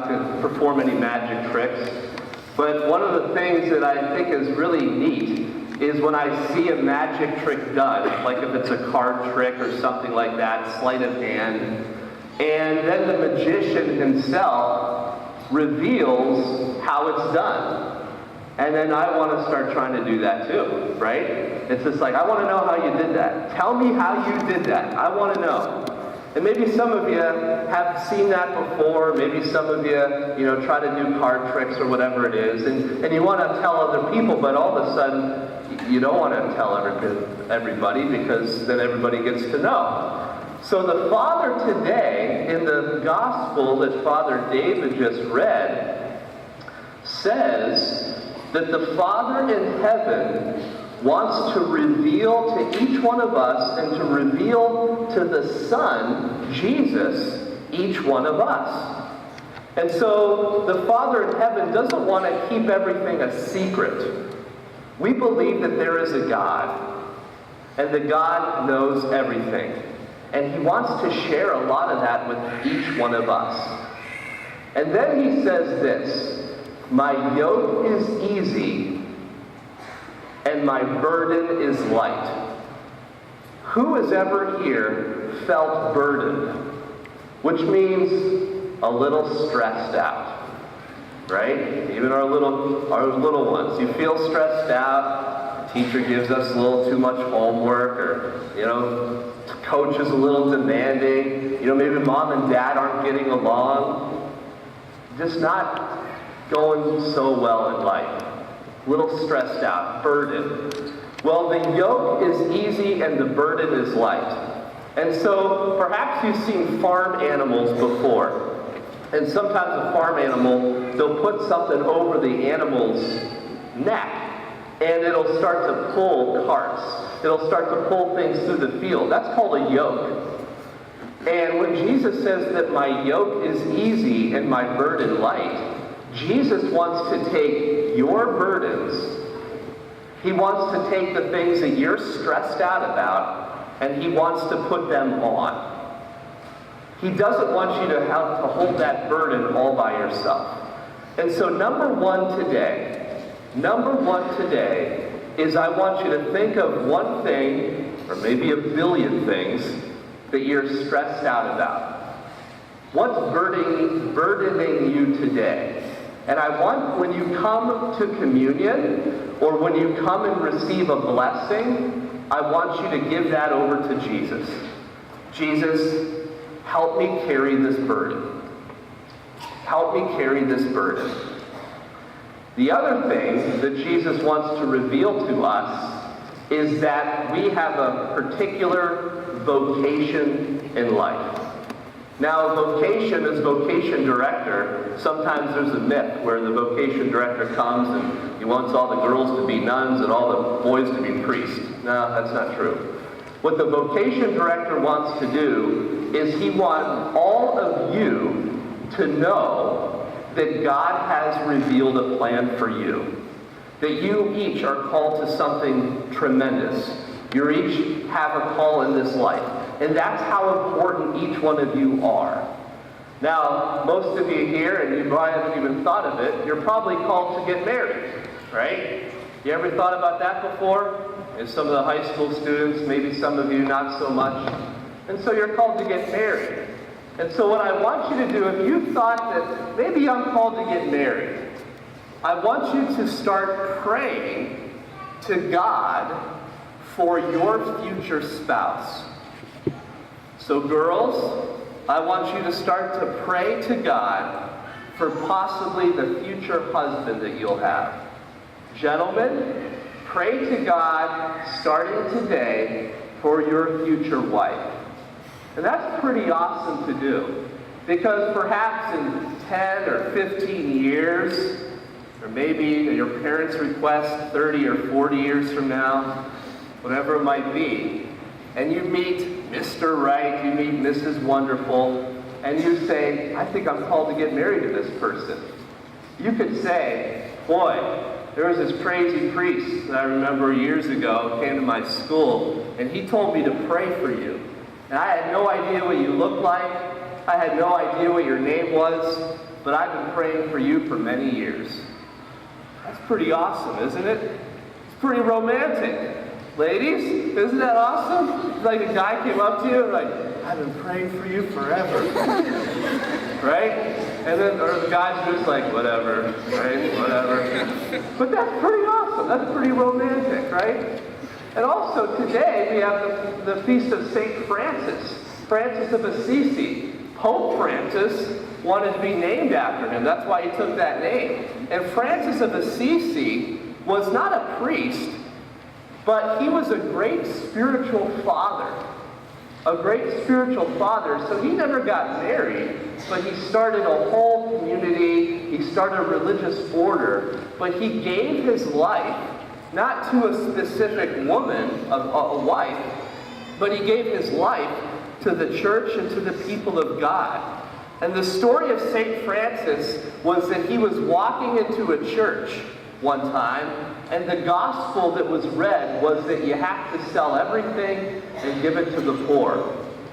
not going to perform any magic tricks. But one of the things that I think is really neat is when I see a magic trick done, like if it's a card trick or something like that, sleight of hand, and then the magician himself reveals how it's done. And then I want to start trying to do that too, right? It's just like, I want to know how you did that. Tell me how you did that. I want to know. And maybe some of you have seen that before. Maybe some of you, try to do card tricks or whatever it is. And you want to tell other people, but all of a sudden, you don't want to tell everybody because then everybody gets to know. So the Father today, in the gospel that Father David just read, says that the Father in heaven wants to reveal to each one of us and to reveal to the Son, Jesus, each one of us. And so the Father in heaven doesn't want to keep everything a secret. We believe that there is a God, and that God knows everything. And He wants to share a lot of that with each one of us. And then He says this, "My yoke is easy, and my burden is light." Who has ever here felt burdened? Which means a little stressed out, right? Even our little ones. You feel stressed out. The teacher gives us a little too much homework, or coach is a little demanding. Maybe mom and dad aren't getting along. Just not going so well in life. A little stressed out, burdened. Well, the yoke is easy and the burden is light. And so perhaps you've seen farm animals before. And sometimes a farm animal, they'll put something over the animal's neck and it'll start to pull carts. It'll start to pull things through the field. That's called a yoke. And when Jesus says that my yoke is easy and my burden light, Jesus wants to take your burdens. He wants to take the things that you're stressed out about, and He wants to put them on. He doesn't want you to have to hold that burden all by yourself. And so number one today is I want you to think of one thing, or maybe a billion things, that you're stressed out about. What's burdening you today? And I want, when you come to communion, or when you come and receive a blessing, I want you to give that over to Jesus. Jesus, help me carry this burden. Help me carry this burden. The other thing that Jesus wants to reveal to us is that we have a particular vocation in life. Now, vocation as vocation director, sometimes there's a myth where the vocation director comes and he wants all the girls to be nuns and all the boys to be priests. No, that's not true. What the vocation director wants to do is he wants all of you to know that God has revealed a plan for you. That you each are called to something tremendous. You each have a call in this life. And that's how important each one of you are. Now, most of you here, and you might haven't even thought of it, you're probably called to get married, right? You ever thought about that before? And some of the high school students, maybe some of you not so much. And so you're called to get married. And so what I want you to do, if you thought that maybe I'm called to get married, I want you to start praying to God for your future spouse. So girls, I want you to start to pray to God for possibly the future husband that you'll have. Gentlemen, pray to God starting today for your future wife. And that's pretty awesome to do. Because perhaps in 10 or 15 years, or maybe your parents' request 30 or 40 years from now, whatever it might be, and you meet Mr. Right, you meet Mrs. Wonderful, and you say, I think I'm called to get married to this person. You could say, boy, there was this crazy priest that I remember years ago came to my school, and he told me to pray for you. And I had no idea what you looked like. I had no idea what your name was. but I've been praying for you for many years." That's pretty awesome, isn't it? It's pretty romantic. Ladies, isn't that awesome? It's like a guy came up to you and like, "I've been praying for you forever." Right? And then, or the guy's just like, "Whatever," right? Whatever. But that's pretty awesome. That's pretty romantic, right? And also today we have the feast of St. Francis, Francis of Assisi. Pope Francis wanted to be named after him. That's why he took that name. And Francis of Assisi was not a priest, but he was a great spiritual father. A great spiritual father. So he never got married, but he started a whole community. He started a religious order. But he gave his life, not to a specific woman, a wife, but he gave his life to the church and to the people of God. And the story of St. Francis was that he was walking into a church one time, and the gospel that was read was that you have to sell everything and give it to the poor.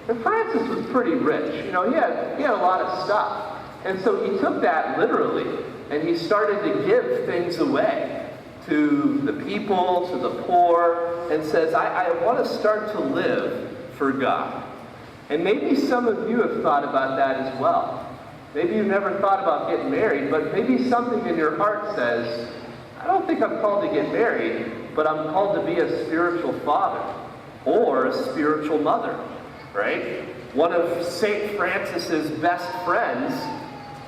And Francis was pretty rich. You know, he had a lot of stuff. And so he took that literally, and he started to give things away to the people, to the poor, and says, I want to start to live for God. And maybe some of you have thought about that as well. Maybe you've never thought about getting married, but maybe something in your heart says, I don't think I'm called to get married, but I'm called to be a spiritual father or a spiritual mother, right? One of St. Francis's best friends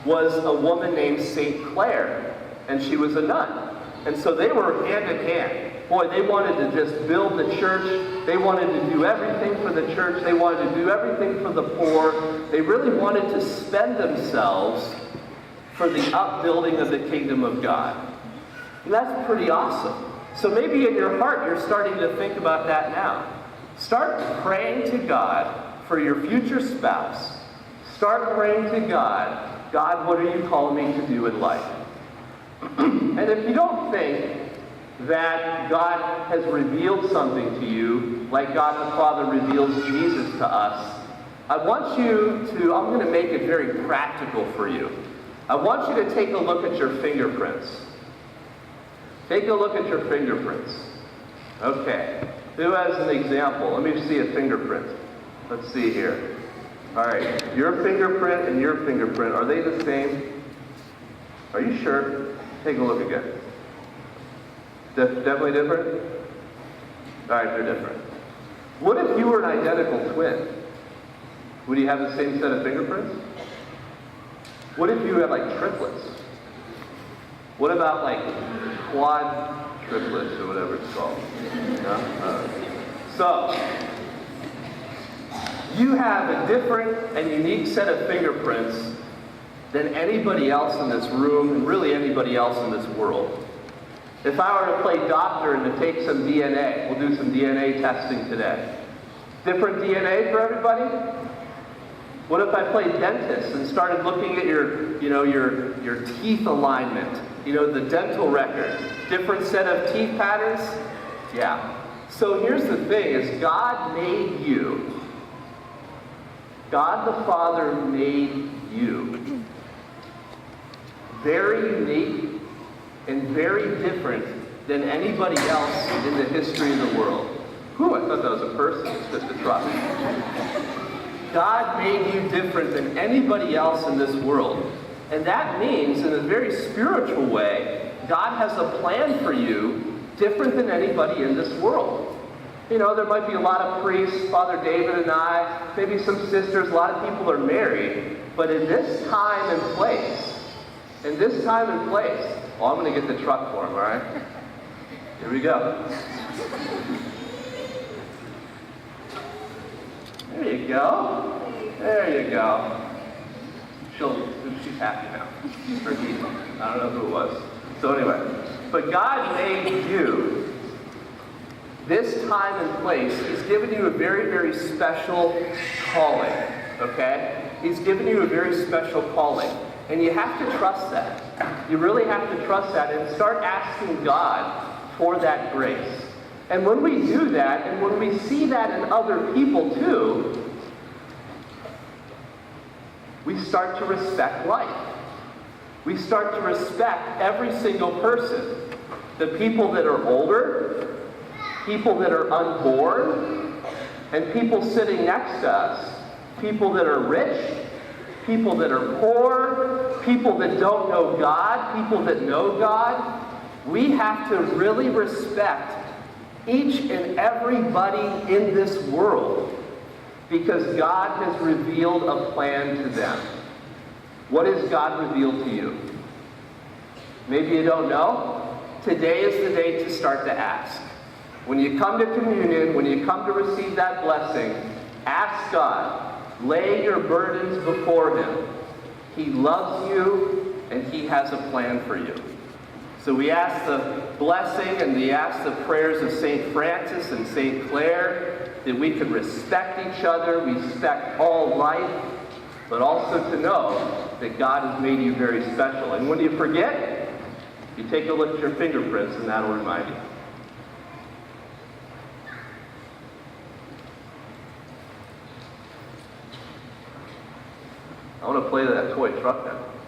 was a woman named St. Clare, and she was a nun. And so they were hand in hand. Boy, they wanted to just build the church. They wanted to do everything for the church. They wanted to do everything for the poor. They really wanted to spend themselves for the upbuilding of the kingdom of God. And that's pretty awesome. So maybe in your heart, you're starting to think about that now. Start praying to God for your future spouse. Start praying to God, God, what are you calling me to do in life? And if you don't think that God has revealed something to you, like God the Father reveals Jesus to us, I want you to, I'm going to make it very practical for you. I want you to take a look at your fingerprints. Take a look at your fingerprints. Okay. Who has an example? Let me see a fingerprint. Let's see here. All right. Your fingerprint and your fingerprint, are they the same? Are you sure? Take a look again. Definitely different? All right, they're different. What if you were an identical twin? Would you have the same set of fingerprints? What if you had like triplets? What about like quad triplets or whatever it's called? So, you have a different and unique set of fingerprints than anybody else in this room and really anybody else in this world. If I were to play doctor and to take some DNA, we'll do some DNA testing today. Different DNA for everybody? What if I played dentist and started looking at your teeth alignment, the dental record? Different set of teeth patterns? Yeah. So here's the thing, is God made you. God the Father made you. Very unique and very different than anybody else in the history of the world. Whew, I thought that was a person. It's just a truck. God made you different than anybody else in this world. And that means, in a very spiritual way, God has a plan for you different than anybody in this world. There might be a lot of priests, Father David and I, maybe some sisters, a lot of people are married, but in this time and place, oh, I'm going to get the truck for him, all right? Here we go. There you go. There you go. She's happy now. Or he. I don't know who it was. So anyway, but God made you this time and place. He's given you a very, very special calling, okay? He's given you a very special calling. And you have to trust that. You really have to trust that and start asking God for that grace. And when we do that, and when we see that in other people too, we start to respect life. We start to respect every single person. The people that are older, people that are unborn, and people sitting next to us. People that are rich, people that are poor, people that don't know God, people that know God. We have to really respect each and everybody in this world because God has revealed a plan to them. What has God revealed to you? Maybe you don't know. Today is the day to start to ask. When you come to communion, when you come to receive that blessing, ask God. Lay your burdens before Him. He loves you and He has a plan for you. So we ask the blessing and we ask the prayers of St. Francis and St. Clare that we can respect each other, respect all life, but also to know that God has made you very special. And when you forget, you take a look at your fingerprints and that'll remind you. I want to play that toy truck now.